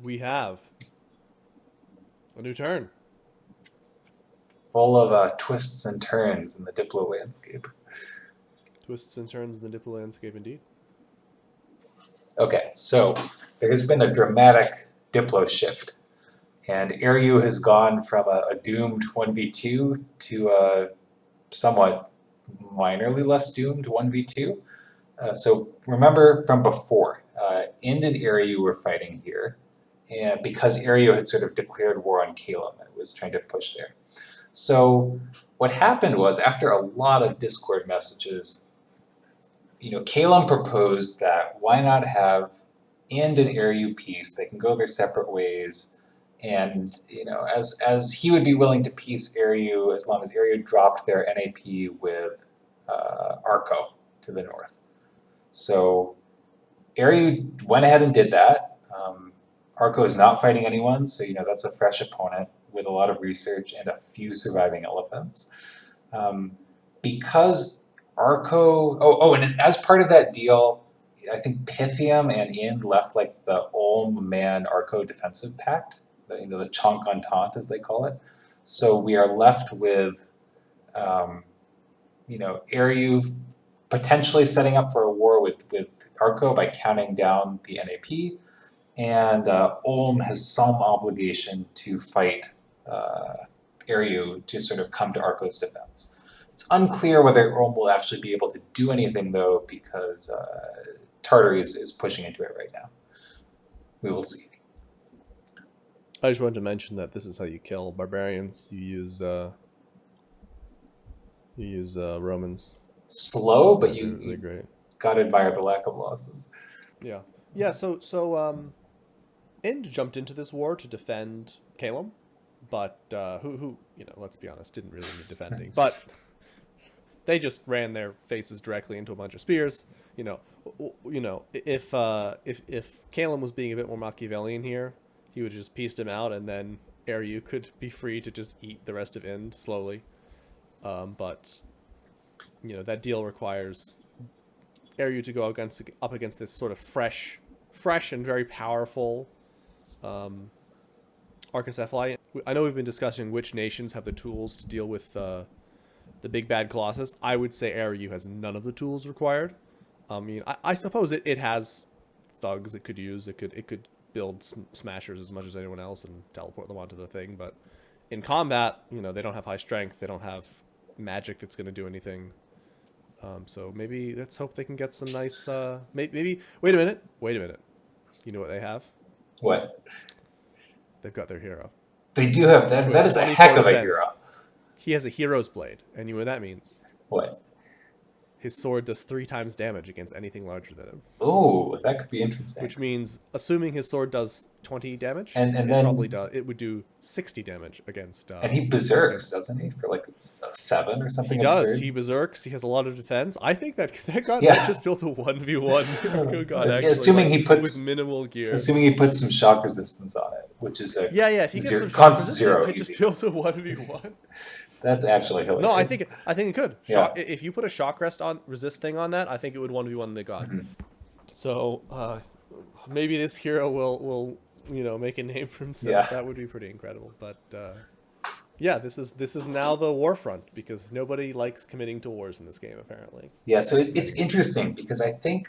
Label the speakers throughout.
Speaker 1: We have a new turn.
Speaker 2: Full of twists and turns in the Diplo landscape.
Speaker 1: Twists and turns in the Diplo landscape, indeed.
Speaker 2: Okay, so there has been a dramatic Diplo shift, and Airyu has gone from a doomed 1v2 to a somewhat minorly less doomed 1v2. So remember from before, Ind and Airyu were fighting here, and because Airyu had sort of declared war on Calum and was trying to push there. So what happened was, after a lot of Discord messages, Calum proposed that why not have Ind and Airyu peace? They can go their separate ways, and as he would be willing to peace Airyu as long as Airyu dropped their NAP with Arco to the north. So Airyu went ahead and did that. Arco is not fighting anyone, so that's a fresh opponent with a lot of research and a few surviving elephants. Because Arco, and as part of that deal, I think Pythium and Ind left like the Ulm Man Arco defensive pact, the Chonk Entente as they call it. So we are left with, Airyu potentially setting up for a war with Arco by counting down the NAP, and Ulm has some obligation to fight Airyu to sort of come to Arco's defense. It's unclear whether Ulm will actually be able to do anything, though, because Tartary is pushing into it right now. We will see.
Speaker 1: I just wanted to mention that this is how you kill barbarians. You use Romans.
Speaker 2: Slow, but
Speaker 1: They're really great.
Speaker 2: Gotta admire the lack of losses.
Speaker 1: Yeah. Yeah, so Ind jumped into this war to defend Calum, but who let's be honest, didn't really need defending. But they just ran their faces directly into a bunch of spears. If Calum was being a bit more Machiavellian here, he would have just pieced him out, and then Airyu could be free to just eat the rest of Ind slowly. But that deal requires Airyu to go up against this sort of fresh and very powerful Archocephali. I know we've been discussing which nations have the tools to deal with the big bad Colossus. I would say Airyu has none of the tools required. I mean, I suppose it has thugs it could use. It could build smashers as much as anyone else and teleport them onto the thing. But in combat, they don't have high strength. They don't have magic that's going to do anything. So maybe let's hope they can get some nice. Maybe wait a minute. You know what they have?
Speaker 2: What?
Speaker 1: They've got their hero.
Speaker 2: They do have that. That is a heck of a hero.
Speaker 1: He has a hero's blade, and you know what that means?
Speaker 2: What?
Speaker 1: His sword does 3 times damage against anything larger than him.
Speaker 2: Oh, that could be interesting.
Speaker 1: Which means, assuming his sword does 20 damage,
Speaker 2: and then
Speaker 1: it would do 60 damage against.
Speaker 2: And he berserks, doesn't he? For like a 7 or something.
Speaker 1: He does.
Speaker 2: Absurd.
Speaker 1: He berserks. He has a lot of defense. I think that god just built a 1v1. Good god, actually,
Speaker 2: assuming he puts
Speaker 1: with minimal gear.
Speaker 2: Assuming he puts some shock resistance on it, which is a
Speaker 1: if he gets some
Speaker 2: const 0
Speaker 1: he
Speaker 2: easy.
Speaker 1: just built a 1v1.
Speaker 2: That's actually hilarious.
Speaker 1: No, I think it could.
Speaker 2: Yeah.
Speaker 1: If you put a shock resist thing on that, I think it would 1v1 the god. Mm-hmm. So maybe this hero will make a name for himself. Yeah. That would be pretty incredible. But this is now the war front, because nobody likes committing to wars in this game, apparently.
Speaker 2: Yeah, so it's interesting because I think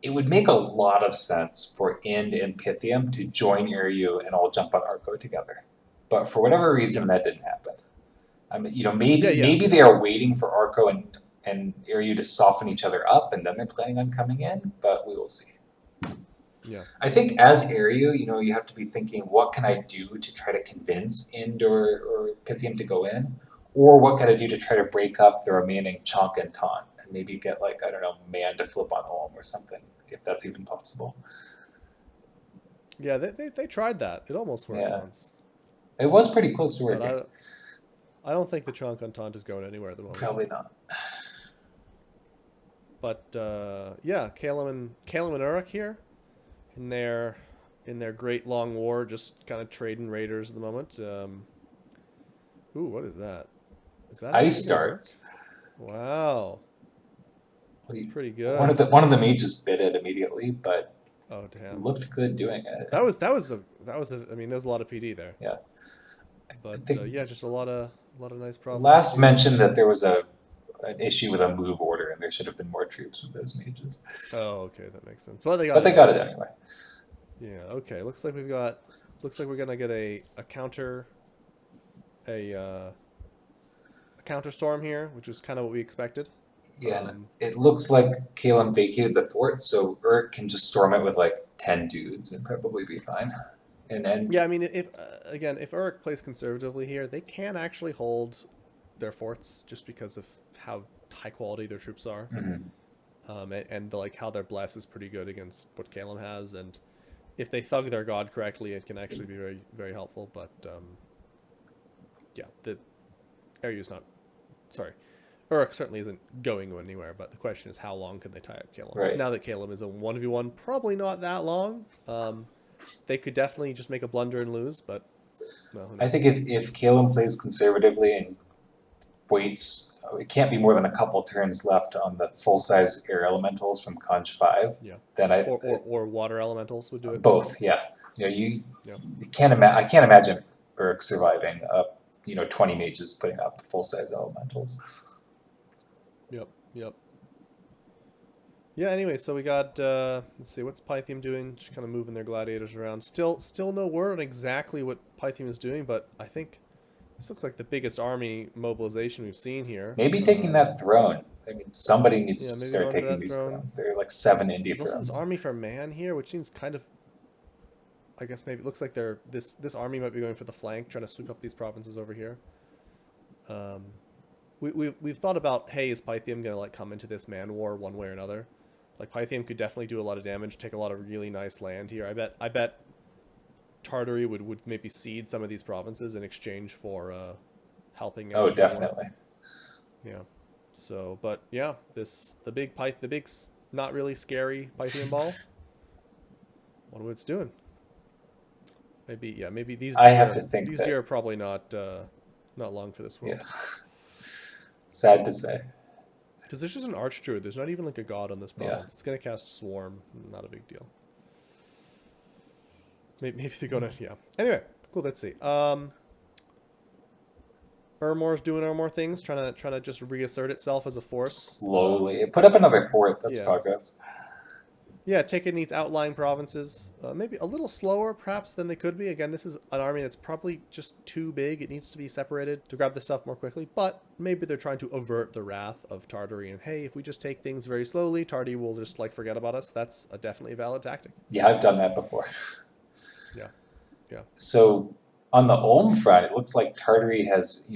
Speaker 2: it would make a lot of sense for Ind and Pythium to join Airyu and all jump on Arco together. But for whatever reason, that didn't happen. I mean, maybe they are waiting for Arco and Airyu to soften each other up, and then they're planning on coming in. But we will see.
Speaker 1: Yeah.
Speaker 2: I think as Airyu, you have to be thinking, what can I do to try to convince Ind or Pythium to go in, or what can I do to try to break up the remaining Chonk and Taunt, and maybe get Man to flip on Ulm or something, if that's even possible.
Speaker 1: Yeah, they tried that. It almost worked once.
Speaker 2: It was pretty close to working.
Speaker 1: I don't think the Chonk Entente is going anywhere at the moment.
Speaker 2: Probably not.
Speaker 1: But Calum and Uruk here, in their great long war, just kind of trading raiders at the moment. What is that? Is that
Speaker 2: Ice Darts?
Speaker 1: Wow, that's pretty good.
Speaker 2: One of the mages bit it immediately, but
Speaker 1: Oh damn.
Speaker 2: Looked good doing it.
Speaker 1: I mean, there's a lot of PD there.
Speaker 2: Yeah. I
Speaker 1: But
Speaker 2: think
Speaker 1: yeah, just a lot of nice provinces
Speaker 2: last
Speaker 1: here.
Speaker 2: mentioned that there was an issue with a move order, and there should have been more troops with those mages.
Speaker 1: Oh, okay, that makes sense. Well, they got
Speaker 2: But
Speaker 1: it
Speaker 2: they got
Speaker 1: anyway.
Speaker 2: it anyway.
Speaker 1: Yeah. Okay. Looks like we're gonna get a counter a uh, a counter storm here, which is kind of what we expected.
Speaker 2: Yeah, and
Speaker 1: Um,
Speaker 2: it looks like Kalem vacated the fort, so Urk can just storm it with like 10 dudes and probably be fine. And then,
Speaker 1: yeah. I mean, if again, if Uruk plays conservatively here, they can actually hold their forts just because of how high quality their troops are.
Speaker 2: mhm.
Speaker 1: And like how their bless is pretty good against what Kalem has, and if they thug their god correctly, it can actually be very very helpful. But yeah, the Aryu's not. Sorry, Uruk certainly isn't going anywhere. But the question is, how long can they tie up Kalem?
Speaker 2: Right.
Speaker 1: Now that Kalem is a 1v1, probably not that long. They could definitely just make a blunder and lose, but no, who
Speaker 2: I
Speaker 1: knows?
Speaker 2: think if Kalem plays conservatively and waits, it can't be more than a couple turns left on the full size air elementals from Conch 5,
Speaker 1: Yeah,
Speaker 2: then
Speaker 1: or water elementals would do it.
Speaker 2: both, yeah. You know,
Speaker 1: Yeah,
Speaker 2: I can't imagine Urk surviving up, 20 mages putting up full size elementals.
Speaker 1: yep, yep. Yeah. Anyway, so we got let's see, what's Pythium doing? Just kind of moving their gladiators around. Still no word on exactly what Pythium is doing, but I think this looks like the biggest army mobilization we've seen here.
Speaker 2: Maybe taking that throne. I mean, somebody needs
Speaker 1: Yeah,
Speaker 2: to
Speaker 1: maybe
Speaker 2: start
Speaker 1: going for
Speaker 2: taking
Speaker 1: that
Speaker 2: these
Speaker 1: throne.
Speaker 2: thrones. There are like 7 indie
Speaker 1: There's also this
Speaker 2: thrones.
Speaker 1: army for man here, which seems kind of. I guess maybe it looks like this army might be going for the flank, trying to sweep up these provinces over here. Um, we've thought about, hey, is Pythium gonna like come into this man war one way or another? Like Pythium could definitely do a lot of damage, take a lot of really nice land here. I bet Tartary would maybe cede some of these provinces in exchange for helping
Speaker 2: Oh,
Speaker 1: out the war.
Speaker 2: definitely.
Speaker 1: Yeah. So, but yeah, the big not really scary Pythium ball. Wonder what it's doing. Maybe
Speaker 2: I have to think
Speaker 1: these
Speaker 2: that,
Speaker 1: deer are probably not long for this
Speaker 2: yeah,
Speaker 1: world.
Speaker 2: sad to say.
Speaker 1: Because there's just an archdruid. There's not even like a god on this
Speaker 2: Yeah.
Speaker 1: province. It's gonna cast swarm. Not a big deal. Maybe they're gonna yeah. Anyway, cool. Let's see. Urmor's doing Urmor things, trying to just reassert itself as a force.
Speaker 2: Slowly. Put up another fort. That's
Speaker 1: Yeah.
Speaker 2: progress.
Speaker 1: Yeah, taking these outlying provinces, maybe a little slower perhaps than they could be. Again, this is an army that's probably just too big. It needs to be separated to grab the stuff more quickly. But maybe they're trying to avert the wrath of Tartary. And hey, if we just take things very slowly, Tardy will just like forget about us. That's a definitely valid tactic.
Speaker 2: Yeah, I've done that before.
Speaker 1: Yeah, yeah,
Speaker 2: So on the Ulm front, it looks like Tartary has,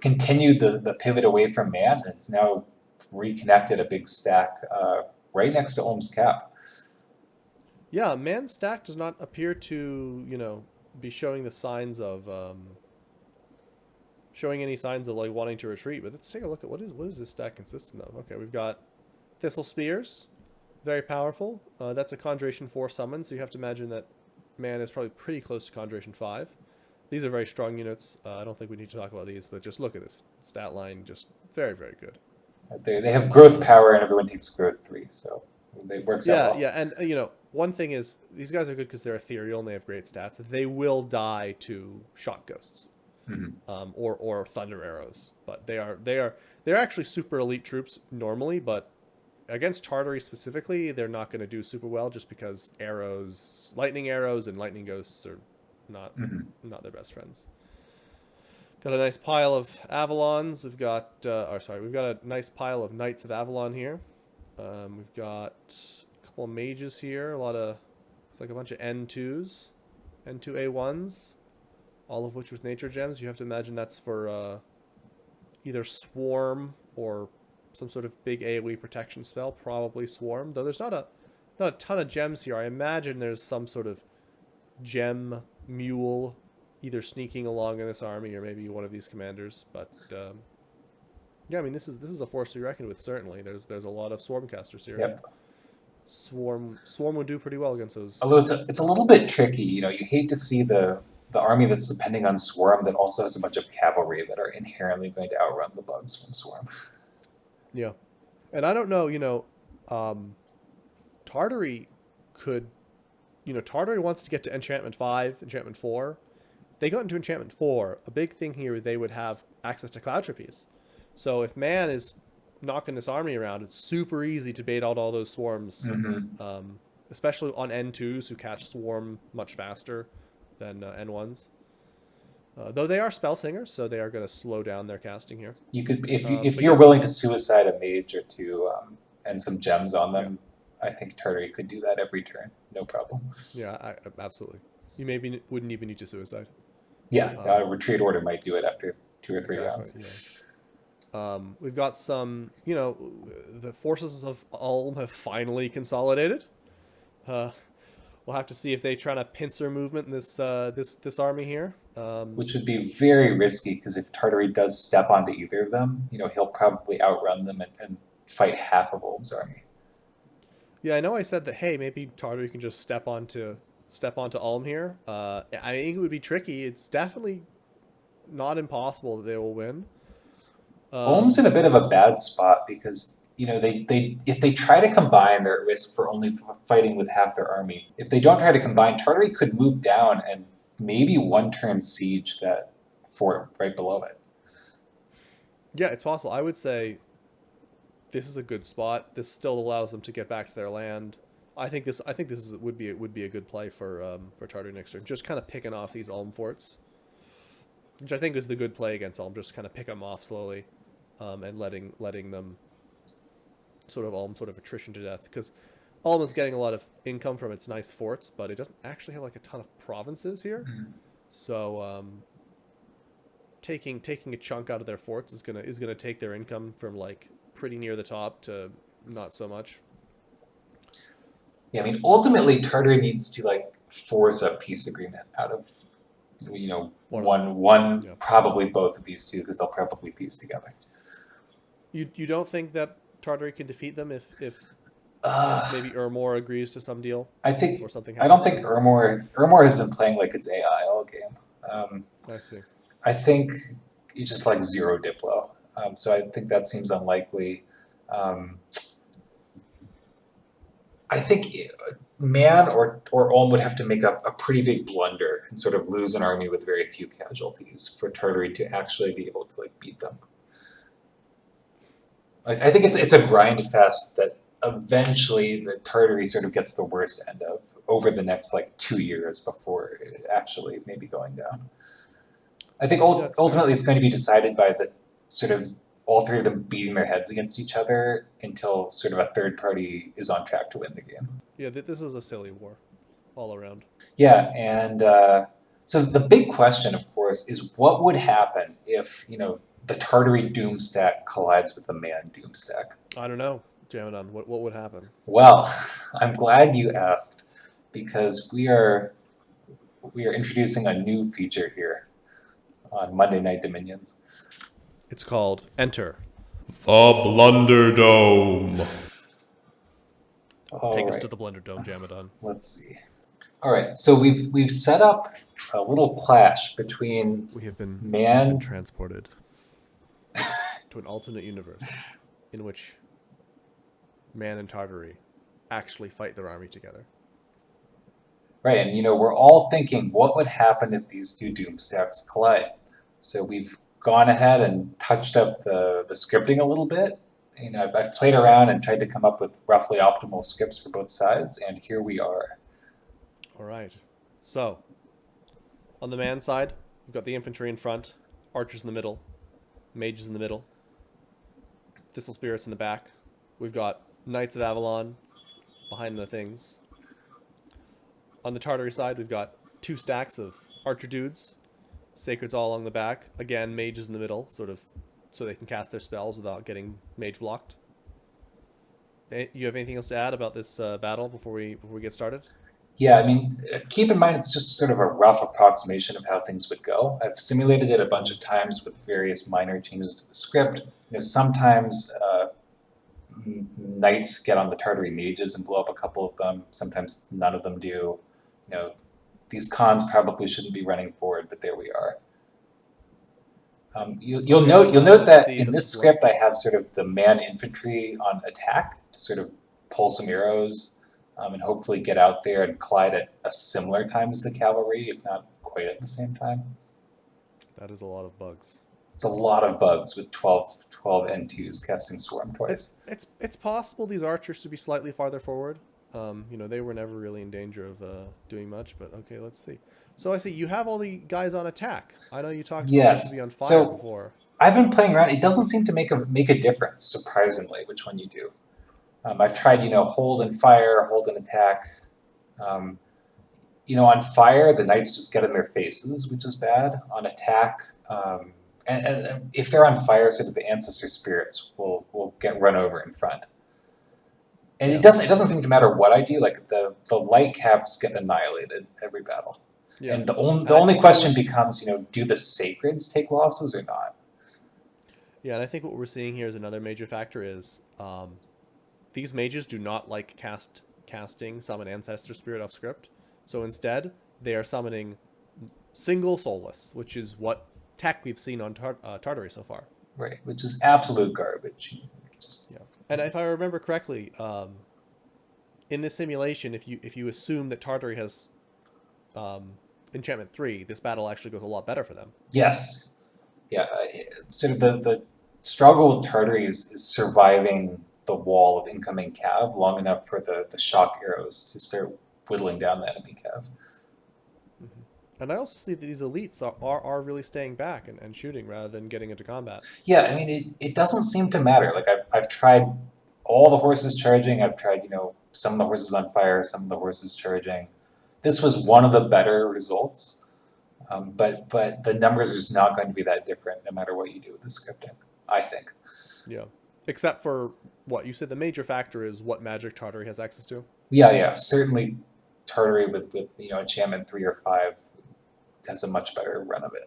Speaker 2: continued the pivot away from man and it's now reconnected a big stack right next to Ulm's cap.
Speaker 1: yeah. Man Stack does not appear to be showing the signs of showing any signs of like wanting to retreat. But let's take a look at what is this stack consistent of. Okay, we've got Thistle Spears, very powerful. That's a Conjuration 4 summon, so you have to imagine that man is probably pretty close to Conjuration 5. These are very strong units. I don't think we need to talk about these, but just look at this stat line, just very, very good.
Speaker 2: They have growth power and everyone takes growth 3, so it works out
Speaker 1: Yeah,
Speaker 2: well.
Speaker 1: yeah, and one thing is these guys are good because they're ethereal and they have great stats. They will die to shock ghosts, or thunder arrows, but they're actually super elite troops normally, but against Tartary specifically, they're not going to do super well just because lightning arrows and lightning ghosts are not not their best friends. Got a nice pile of Avalons. We've got we've got a nice pile of Knights of Avalon here. We've got a couple of mages here. It's like a bunch of N2s, N2A1s, all of which with nature gems. You have to imagine that's for either Swarm or some sort of big AoE protection spell, probably Swarm. Though there's not a ton of gems here. I imagine there's some sort of gem mule either sneaking along in this army or maybe one of these commanders. But yeah, I mean this is a force to be reckoned with. Certainly, there's a lot of swarm casters here.
Speaker 2: Yep.
Speaker 1: Swarm would do pretty well against those.
Speaker 2: Although it's a little bit tricky, you hate to see the army that's depending on Swarm that also has a bunch of cavalry that are inherently going to outrun the bugs from Swarm.
Speaker 1: Yeah, and I don't know, Tartary could, Tartary wants to get to Enchantment 5, Enchantment 4. If they got into Enchantment 4, a big thing here, they would have access to Cloud Trapeze. So if Man is knocking this army around, it's super easy to bait out all those swarms,
Speaker 2: Mm-hmm.
Speaker 1: especially on N2s who catch Swarm much faster than N1s. Though they are spell singers, so they are going to slow down their casting here.
Speaker 2: You could, if
Speaker 1: But
Speaker 2: you're
Speaker 1: yeah,
Speaker 2: willing to suicide a mage or two, and some gems on
Speaker 1: yeah,
Speaker 2: them, I think Tartary could do that every turn, no problem.
Speaker 1: yeah, absolutely. You maybe wouldn't even need to suicide.
Speaker 2: Yeah, a
Speaker 1: Um,
Speaker 2: retreat order might do it after 2 or 3
Speaker 1: exactly.
Speaker 2: rounds.
Speaker 1: Yeah. We've got some, the forces of Ulm have finally consolidated. Uh, we'll have to see if they try to pincer movement in this army here.
Speaker 2: Which would be very risky because if Tartary does step onto either of them, he'll probably outrun them and fight half of Ulm's army.
Speaker 1: Yeah, I know I said that. Hey, maybe Tartary can just step onto Ulm here. I think it would be tricky. It's definitely not impossible that they will win.
Speaker 2: Ulm's in a bit of a bad spot because they if they try to combine, they're at risk for only fighting with half their army. If they don't try to combine, Tartary could move down and maybe one turn siege that fort right below it.
Speaker 1: Yeah, it's possible. I would say this is a good spot. This still allows them to get back to their land. Would be a good play for Tartary next turn. Just kind of picking off these Ulm forts, which I think is the good play against Ulm. Just kind of pick them off slowly, and letting them sort of Ulm sort of attrition to death, because Ulm is getting a lot of income from its nice forts, but it doesn't actually have like a ton of provinces here. So taking a chunk out of their forts is gonna take their income from like pretty near the top to not so much.
Speaker 2: Yeah, I mean, ultimately, Tartary needs to force a peace agreement out of one
Speaker 1: Yeah.
Speaker 2: probably both of these two because they'll probably piece together.
Speaker 1: You don't think that Tartary can defeat them if
Speaker 2: Uh,
Speaker 1: maybe Ermor agrees to some deal
Speaker 2: I think
Speaker 1: or something
Speaker 2: I don't
Speaker 1: happens to
Speaker 2: think
Speaker 1: him?
Speaker 2: Ermor has been playing like it's AI all game.
Speaker 1: I see.
Speaker 2: I think it's just like zero Diplo. So I think that seems unlikely. Um, I think Man or Ulm would have to make a pretty big blunder and sort of lose an army with very few casualties for Tartary to actually be able to beat them. I think it's a grind fest that eventually the Tartary sort of gets the worst end of over the next 2 years before actually maybe going down. I think
Speaker 1: Yeah, it's fair.
Speaker 2: ultimately it's going to be decided by the sort of all three of them beating their heads against each other until sort of a third party is on track to win the game.
Speaker 1: Yeah, this is a silly war, all around.
Speaker 2: Yeah, and so the big question, of course, is what would happen if the Tartary Doom stack collides with the Man Doom stack?
Speaker 1: I don't know, Jamanon. What would happen?
Speaker 2: Well, I'm glad you asked because we are introducing a new feature here on Monday Night Dominions.
Speaker 1: It's called Enter.
Speaker 3: The Blunderdome.
Speaker 1: Take us
Speaker 2: Right,
Speaker 1: to the Blunderdome, Jamanon.
Speaker 2: let's see. All right, so we've set up a little clash between
Speaker 1: We've been
Speaker 2: Man.
Speaker 1: transported to an alternate universe in which Man and Tartary actually fight their army together.
Speaker 2: Right, and we're all thinking, what would happen if these two Doom stacks collide? So we've gone ahead and touched up the scripting a little bit. I've played around and tried to come up with roughly optimal scripts for both sides, and here we are.
Speaker 1: All right. So, on the Man side, you've got the infantry in front, archers in the middle, mages in the middle, thistle spirits in the back. We've got knights of Avalon behind the things. On the Tartary side, we've got two stacks of archer dudes, sacreds all along the back. Again, mages in the middle, sort of, so they can cast their spells without getting mage blocked. You have anything else to add about this battle before we get started?
Speaker 2: Yeah, I mean, keep in mind it's just sort of a rough approximation of how things would go. I've simulated it a bunch of times with various minor changes to the script. Sometimes knights get on the Tartary mages and blow up a couple of them. Sometimes none of them do. These cons probably shouldn't be running forward, but there we are. You'll
Speaker 1: Okay,
Speaker 2: note
Speaker 1: let's
Speaker 2: that
Speaker 1: see
Speaker 2: in
Speaker 1: the
Speaker 2: this
Speaker 1: flow.
Speaker 2: script I have sort of the Man infantry on attack to sort of pull some arrows and hopefully get out there and collide at a similar time as the cavalry, if not quite at the same time.
Speaker 1: That is a lot of bugs.
Speaker 2: It's a lot of bugs with 12 N2s casting Swarm twice.
Speaker 1: It's possible these archers should be slightly farther forward. They were never really in danger of doing much, but okay, let's see. So I see you have all the guys on attack. I know you talked about them to be on fire before.
Speaker 2: I've been playing around. It doesn't seem to make a difference, surprisingly, which one you do. I've tried, hold and fire, hold and attack. On fire, the knights just get in their faces, which is bad. On attack, and if they're on fire, sort of the ancestor spirits will get run over in front. And it doesn't seem to matter what I do. Like the light cav just get annihilated every battle. Yeah. And the only question becomes, do the sacreds take losses or not?
Speaker 1: Yeah, and I think what we're seeing here is another major factor is these mages do not like casting summon ancestor spirit off script. So instead, they are summoning single soulless, which is what tech we've seen on Tartary so far.
Speaker 2: Right, which is absolute garbage.
Speaker 1: And if I remember correctly, in this simulation, if you assume that Tartary has enchantment 3, this battle actually goes a lot better for them.
Speaker 2: Yes. Yeah, sort of the struggle with Tartary is surviving the wall of incoming cav long enough for the shock arrows to start whittling down the enemy cav.
Speaker 1: And I also see that these elites are really staying back and shooting rather than getting into combat.
Speaker 2: Yeah, I mean, it doesn't seem to matter. Like, I've tried all the horses charging. I've tried, some of the horses on fire, some of the horses charging. This was one of the better results. But the numbers are just not going to be that different no matter what you do with the scripting, I think.
Speaker 1: Yeah. Except for, what? You said the major factor is what magic Tartary has access to?
Speaker 2: Yeah. Certainly Tartary with enchantment 3 or 5 has a much better run of it.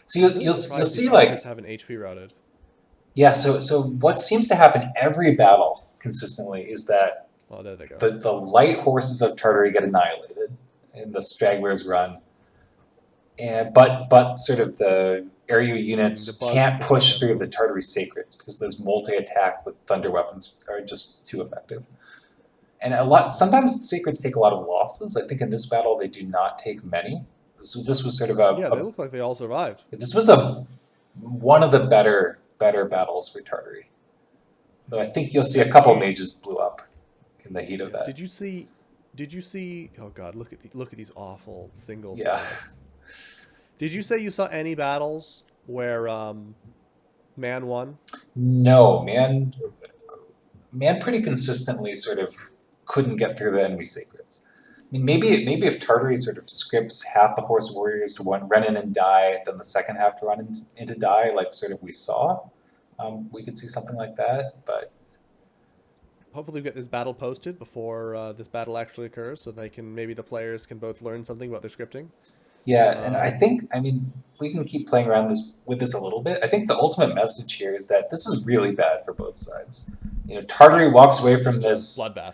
Speaker 2: So you'll see like
Speaker 1: have an HP routed.
Speaker 2: Yeah, so what seems to happen every battle consistently is that
Speaker 1: there they go.
Speaker 2: The light horses of Tartary get annihilated and the stragglers run. But sort of the area units can't push through the Tartary sacreds because those multi-attack with thunder weapons are just too effective. And sometimes the sacreds take a lot of losses. I think in this battle they do not take many. This was sort of
Speaker 1: they look like they all survived.
Speaker 2: This was one of the better battles for Tartary. Though I think you'll see a couple mages blew up in the heat of that.
Speaker 1: Did you see? Oh God! Look at these awful singles.
Speaker 2: Yeah.
Speaker 1: Did you say you saw any battles where man won?
Speaker 2: No, man pretty consistently sort of couldn't get through the enemy sacreds. I mean, maybe if Tartary sort of scripts half the horse warriors to run in and die, then the second half to run in to die, like sort of we saw, we could see something like that. But
Speaker 1: hopefully we get this battle posted before this battle actually occurs, so maybe the players can both learn something about their scripting.
Speaker 2: Yeah, and I mean, we can keep playing around with this a little bit. I think the ultimate message here is that this is really bad for both sides. Tartary walks away from this
Speaker 1: bloodbath.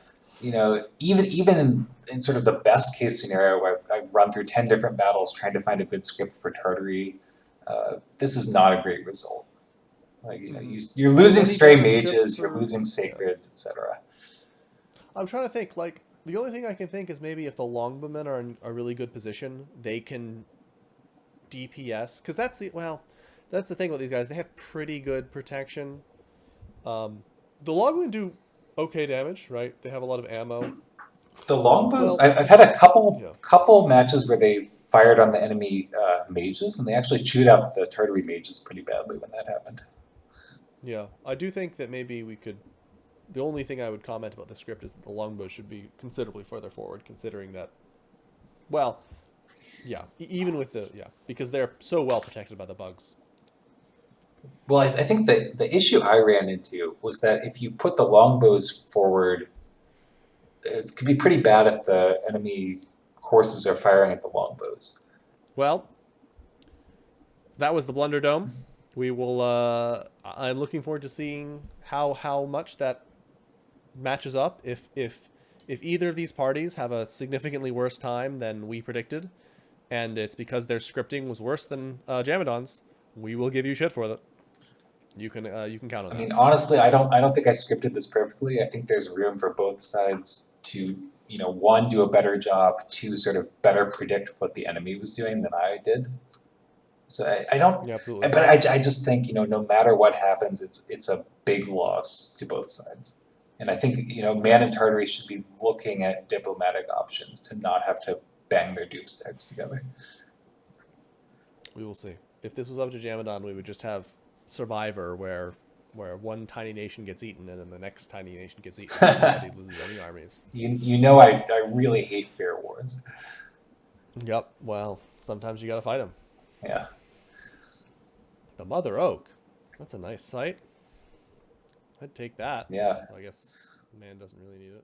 Speaker 2: Even in sort of the best case scenario where I've run through 10 different battles trying to find a good script for Tartary, this is not a great result. Like, you're losing stray mages, you're losing sacreds, etc.
Speaker 1: I'm trying to think, like, the only thing I can think is maybe if the longbowmen are in a really good position, they can DPS, because that's the thing with these guys. They have pretty good protection. The longbowmen do okay damage, right? They have a lot of ammo.
Speaker 2: The longbows, I've had a couple matches where they fired on the enemy mages, and they actually chewed up the Tartary mages pretty badly when that happened.
Speaker 1: Yeah, I do think that maybe we could. The only thing I would comment about the script is that the longbow should be considerably further forward, considering that. Well, yeah, even with because they're so well protected by the bugs.
Speaker 2: Well, I think the issue I ran into was that if you put the longbows forward, it could be pretty bad if the enemy horses are firing at the longbows.
Speaker 1: Well, that was the Blunderdome. We will. I'm looking forward to seeing how much that matches up. If either of these parties have a significantly worse time than we predicted, and it's because their scripting was worse than Jamadon's, we will give you shit for that. You can count on that.
Speaker 2: I mean, honestly, I don't think I scripted this perfectly. I think there's room for both sides to one, do a better job, two, sort of better predict what the enemy was doing than I did. So I don't,
Speaker 1: Yeah, absolutely.
Speaker 2: but I just think, no matter what happens, it's a big loss to both sides. And I think, Man and Tartary should be looking at diplomatic options to not have to bang their doom stacks together.
Speaker 1: We will see. If this was up to Jamadan, we would just have Survivor, where one tiny nation gets eaten and then the next tiny nation gets eaten. Nobody loses any armies.
Speaker 2: I really hate fair wars.
Speaker 1: Yep. Well, sometimes you gotta fight them.
Speaker 2: Yeah.
Speaker 1: The Mother Oak. That's a nice site. I'd take that.
Speaker 2: Yeah.
Speaker 1: Well, I guess man doesn't really need it.